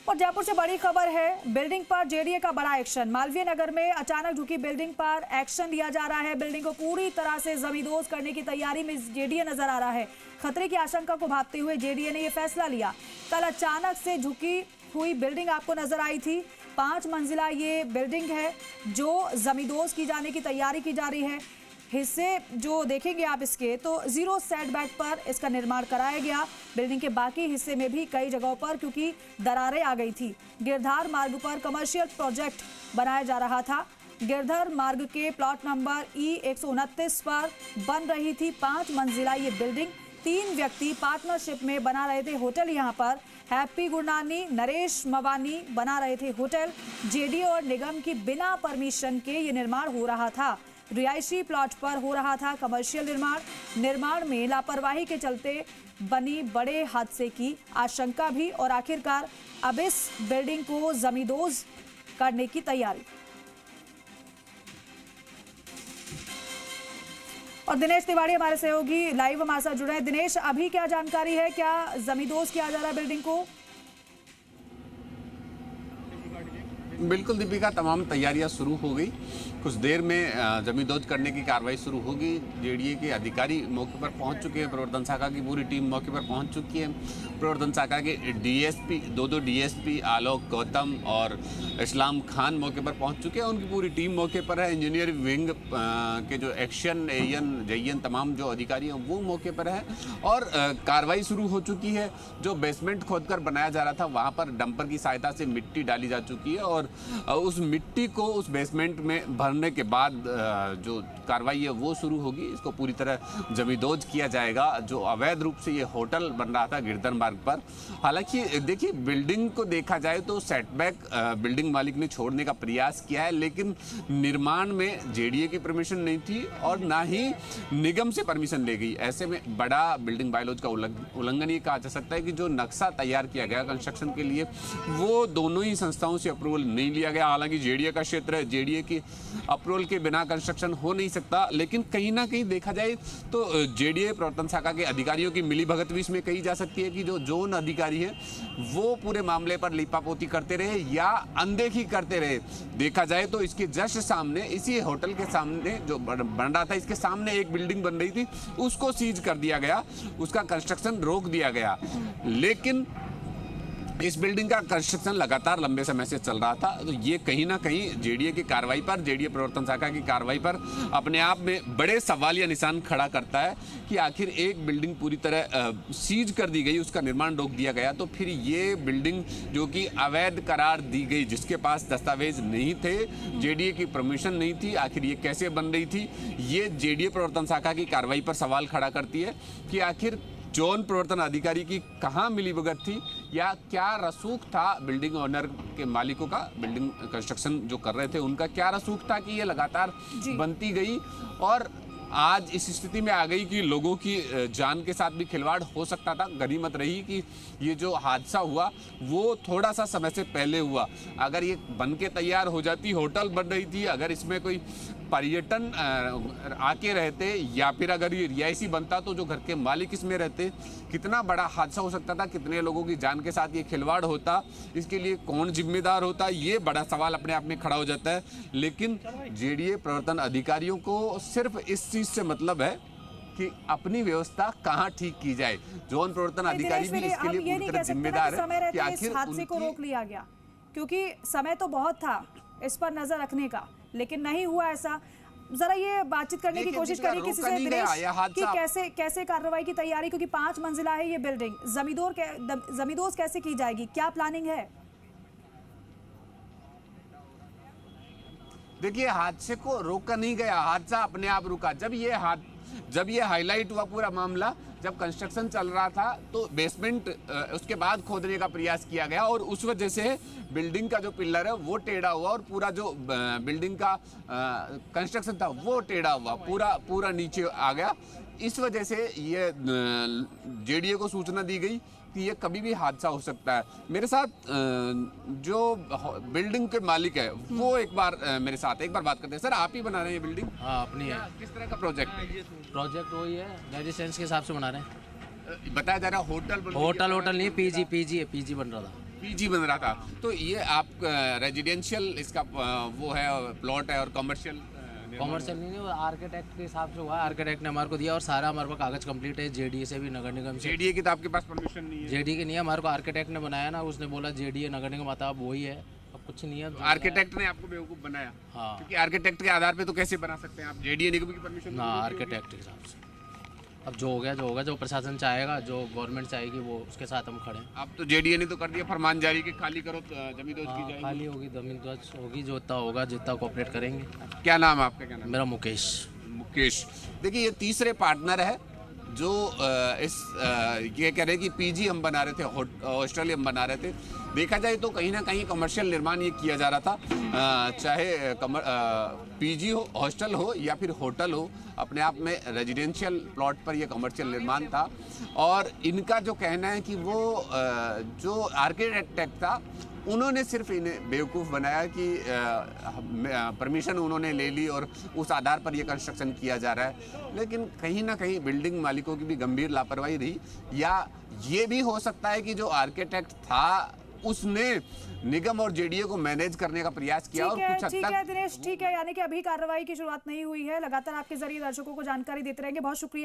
और जयपुर से बड़ी खबर है, बिल्डिंग पर जेडीए का बड़ा एक्शन। मालवीय नगर में अचानक झुकी बिल्डिंग पर एक्शन लिया जा रहा है। बिल्डिंग को पूरी तरह से जमींदोज करने की तैयारी में जेडीए नजर आ रहा है। खतरे की आशंका को भांपते हुए जेडीए ने यह फैसला लिया। कल अचानक से झुकी हुई बिल्डिंग आपको नजर आई थी। 5 मंजिला ये बिल्डिंग है जो जमींदोज की जाने की तैयारी की जा रही है। हिस्से जो देखेंगे आप इसके, तो 0 सेटबैक पर इसका निर्माण कराया गया। बिल्डिंग के बाकी हिस्से में भी कई जगहों पर क्योंकि दरारें आ गई थी। गिरधार मार्ग पर कमर्शियल प्रोजेक्ट बनाया जा रहा था। गिरधार मार्ग के प्लॉट नंबर E129 पर बन रही थी 5 मंजिला ये बिल्डिंग। 3 व्यक्ति पार्टनरशिप में बना रहे थे होटल। यहाँ पर हैप्पी गुरनानी, नरेश मवानी बना रहे थे होटल। जेडीए और निगम की बिना परमिशन के ये निर्माण हो रहा था। रिहायशी प्लॉट पर हो रहा था कमर्शियल निर्माण में लापरवाही के चलते बनी बड़े हादसे की आशंका भी। और आखिरकार अब इस बिल्डिंग को जमींदोज करने की तैयारी। और दिनेश तिवारी हमारे सहयोगी लाइव हमारे साथ जुड़े हैं। दिनेश, अभी क्या जानकारी है, क्या जमींदोज किया जा रहा है बिल्डिंग को? बिल्कुल दीपिका, तमाम तैयारियां शुरू हो गई। कुछ देर में जमींदोज करने की कार्रवाई शुरू होगी। जेडीए के अधिकारी मौके पर पहुंच चुके हैं। प्रवर्तन शाखा की पूरी टीम मौके पर पहुंच चुकी है। प्रवर्तन शाखा के डीएसपी, दो डीएसपी आलोक गौतम और इस्लाम खान मौके पर पहुंच चुके हैं। उनकी पूरी टीम मौके पर है। इंजीनियरिंग विंग के जो एक्शन जयन तमाम जो अधिकारी हैं वो मौके पर है। और कार्रवाई शुरू हो चुकी है। जो बेसमेंट खोदकर बनाया जा रहा था वहाँ पर डंपर की सहायता से मिट्टी डाली जा चुकी है। और उस मिट्टी को उस बेसमेंट में भरने के बाद जो कार्रवाई है वो शुरू होगी। इसको पूरी तरह जमींदोज किया जाएगा। जो अवैध रूप से ये होटल बन रहा था गिरधर मार्ग पर। हालांकि देखिए, बिल्डिंग को देखा जाए तो सेटबैक बिल्डिंग मालिक ने छोड़ने का प्रयास किया है, लेकिन निर्माण में जेडीए की परमिशन नहीं थी और ना ही निगम से परमिशन ले गई। ऐसे में बड़ा बिल्डिंग बायलॉज का उल्लंघन ये कहा जा सकता है कि जो नक्शा तैयार किया गया कंस्ट्रक्शन के लिए वो दोनों ही संस्थाओं से अप्रूवल नहीं लिया गया। हालांकि जेडीए का क्षेत्र है, जेडीए की अप्रूवल के बिना कंस्ट्रक्शन हो नहीं सकता। लेकिन कहीं ना कहीं देखा जाए तो जेडीए प्रवर्तन शाखा के अधिकारियों की मिलीभगत भी इसमें कही जा सकती है कि जो जोन अधिकारी है वो पूरे मामले पर लीपापोती करते रहे या अनदेखी करते रहे। देखा जाए तो इसके जस्ट सामने, इसी होटल के सामने जो बन रहा था, इसके सामने एक बिल्डिंग बन रही थी, उसको सीज कर दिया गया, उसका कंस्ट्रक्शन रोक दिया गया। लेकिन इस बिल्डिंग का कंस्ट्रक्शन लगातार लंबे समय से चल रहा था। तो ये कहीं ना कहीं जेडीए की कार्रवाई पर, जेडीए प्रवर्तन शाखा की कार्रवाई पर अपने आप में बड़े सवालिया निशान खड़ा करता है कि आखिर एक बिल्डिंग पूरी तरह सीज कर दी गई, उसका निर्माण रोक दिया गया, तो फिर ये बिल्डिंग जो कि अवैध करार दी गई, जिसके पास दस्तावेज नहीं थे, जेडीए की परमिशन नहीं थी, आखिर ये कैसे बन रही थी? ये जेडीए प्रवर्तन शाखा की कार्रवाई पर सवाल खड़ा करती है कि आखिर जोन प्रवर्तन अधिकारी की कहाँ मिलीभगत थी या क्या रसूख था बिल्डिंग ओनर के मालिकों का, बिल्डिंग कंस्ट्रक्शन जो कर रहे थे उनका क्या रसूख था कि ये लगातार बनती गई और आज इस स्थिति में आ गई कि लोगों की जान के साथ भी खिलवाड़ हो सकता था। गनीमत रही कि ये जो हादसा हुआ वो थोड़ा सा समय से पहले हुआ। अगर ये बन के तैयार हो जाती, होटल बन रही थी, अगर इसमें कोई पर्यटन आके रहते या फिर अगर ये रिहायशी बनता तो जो घर के मालिक इसमें रहते, कितना बड़ा हादसा हो सकता था, कितने लोगों की जान के साथ ये खिलवाड़ होता, इसके लिए कौन जिम्मेदार होता, ये बड़ा सवाल अपने आप में खड़ा हो जाता है। लेकिन जेडीए प्रवर्तन अधिकारियों को सिर्फ इस चीज से मतलब है कि अपनी व्यवस्था कहाँ ठीक की जाए। जोन प्रवर्तन अधिकारी भी इसके लिए पूरी तरह जिम्मेदार है कि आखिर हादसे को रोक लिया गया, क्योंकि समय तो बहुत था इस पर नजर रखने का, लेकिन नहीं हुआ ऐसा। जरा ये बातचीत करने की कोशिश करिए किसी से दिनेश कि कैसे कार्रवाई की तैयारी, क्योंकि 5 मंजिला है ये बिल्डिंग, जमींदोज कैसे की जाएगी, क्या प्लानिंग है? देखिए, हादसे को रोका नहीं गया, हादसा अपने आप रुका। जब ये हाईलाइट हुआ पूरा मामला, जब कंस्ट्रक्शन चल रहा था तो बेसमेंट उसके बाद खोदने का प्रयास किया गया और उस वजह से बिल्डिंग का जो पिलर है वो टेढ़ा हुआ और पूरा जो बिल्डिंग का कंस्ट्रक्शन था वो टेढ़ा हुआ, पूरा नीचे आ गया। इस वजह से ये जेडीए को सूचना दी गई कि ये कभी भी हादसा हो सकता है। मेरे साथ जो बिल्डिंग के मालिक है वो एक बार बात करते हैं। सर, आप ही बना रहे हैं ये बिल्डिंग? हाँ, अपनी है। किस तरह का प्रोजेक्ट वही है, रेजिडेंस के हिसाब से बना रहे हैं। बताया जा रहा है होटल नहीं, पीजी बन रहा था। पीजी बन रहा था। तो ये आप रेजिडेंशियल इसका वो है प्लॉट है और कमर्शियल कॉमर्शियल नहीं वो आर्किटेक्ट के हिसाब से हुआ, आर्किटेक्ट ने हमारे को दिया और सारा हमारे पास कागज कंप्लीट है जेडीए से भी, नगर निगम से। जेडीए की तो आपके पास परमिशन नहीं है? जेडीए की नहीं है, हमारे को आर्किटेक्ट ने बनाया ना, उसने बोला जेडीए नगर निगम आता अब वही है, अब कुछ नहीं है। आर्किटेक्ट ने आपको बेवकूफ बनाया? हाँ, क्योंकि आर्किटेक्ट के आधार पे तो कैसे बना सकते हैं आप? जेडीए निगम की परमिशन ना आर्किटेक्ट के हिसाब से। अब जो हो गया जो होगा, जो प्रशासन चाहेगा, जो गवर्नमेंट चाहेगी वो उसके साथ हम खड़े हैं। अब तो जेडीए ने तो कर दिया फरमान जारी कि खाली करो जमीन दोज की हाँ, जाएगी। खाली होगी जमीन दोज होगी, जो इतना होगा जितना कोऑपरेट करेंगे। क्या नाम है आपका? क्या नाम? मेरा मुकेश। मुकेश। देखिए ये तीसरे पार्टनर है जो ये कह रहे हैं कि पीजी हम बना रहे थे, हॉस्टल हम बना रहे थे। देखा जाए तो कहीं ना कहीं कमर्शियल निर्माण ये किया जा रहा था, चाहे पीजी हो, हॉस्टल हो या फिर होटल हो, अपने आप में रेजिडेंशियल प्लॉट पर ये कमर्शियल निर्माण था। और इनका जो कहना है कि वो जो आर्किटेक्ट था उन्होंने सिर्फ इन्हें बेवकूफ़ बनाया कि परमिशन उन्होंने ले ली और उस आधार पर ये कंस्ट्रक्शन किया जा रहा है। लेकिन कहीं ना कहीं बिल्डिंग मालिकों की भी गंभीर लापरवाही रही, या ये भी हो सकता है कि जो आर्किटेक्ट था उसने निगम और जेडीए को मैनेज करने का प्रयास किया और कुछ हद ठीक तक। है दिनेश, ठीक है, यानी कि अभी कार्रवाई की शुरुआत नहीं हुई है, लगातार आपके जरिए दर्शकों को जानकारी देते रहेंगे। बहुत शुक्रिया।